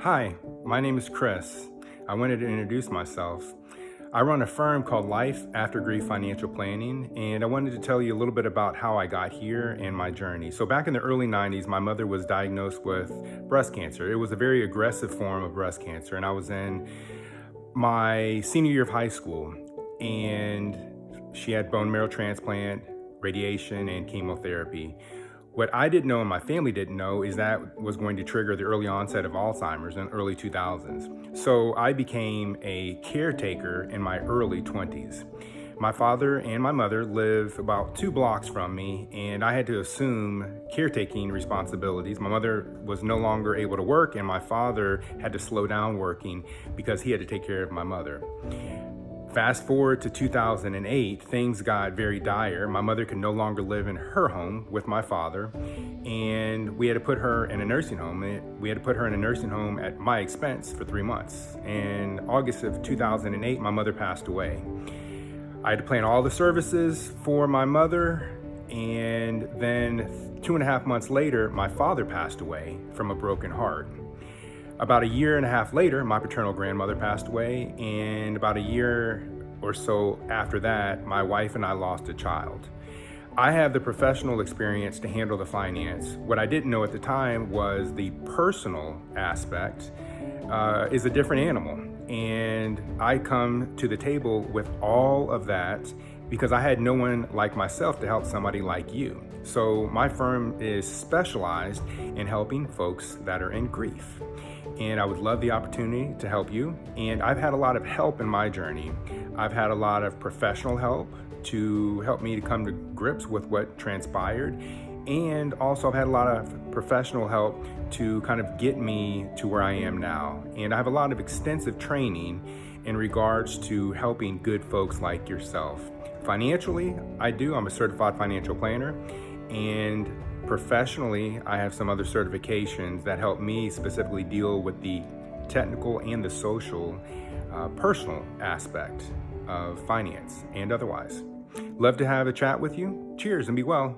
Hi, my name is Chris. I wanted to introduce myself. I run a firm called Life After Grief Financial Planning, and I wanted to tell you a little bit about how I got here and my journey. So, back in the early 90s, my mother was diagnosed with breast cancer. It was a very aggressive form of breast cancer, and I was in my senior year of high school, and she had bone marrow transplant, radiation, and chemotherapy. What I didn't know and my family didn't know is that was going to trigger the early onset of Alzheimer's in the early 2000s. So I became a caretaker in my early 20s. My father and my mother live about 2 blocks from me, and I had to assume caretaking responsibilities. My mother was no longer able to work, and my father had to slow down working because he had to take care of my mother. Fast forward to 2008, things got very dire. My mother could no longer live in her home with my father, and we had to put her in a nursing home. We had to put her in a nursing home at my expense for 3 months. In August of 2008, my mother passed away. I had to plan all the services for my mother, and then 2.5 months later, my father passed away from a broken heart. About a year and a half later, my paternal grandmother passed away, and about a year or so after that, my wife and I lost a child. I have the professional experience to handle the finance. What I didn't know at the time was the personal aspect is a different animal. And I come to the table with all of that because I had no one like myself to help somebody like you. So my firm is specialized in helping folks that are in grief. And I would love the opportunity to help you. And I've had a lot of help in my journey. I've had a lot of professional help to help me to come to grips with what transpired. And also I've had a lot of professional help to kind of get me to where I am now. And I have a lot of extensive training in regards to helping good folks like yourself. Financially, I'm a certified financial planner, and professionally, I have some other certifications that help me specifically deal with the technical and the social, personal aspect of finance and otherwise. Love to have a chat with you. Cheers and be well.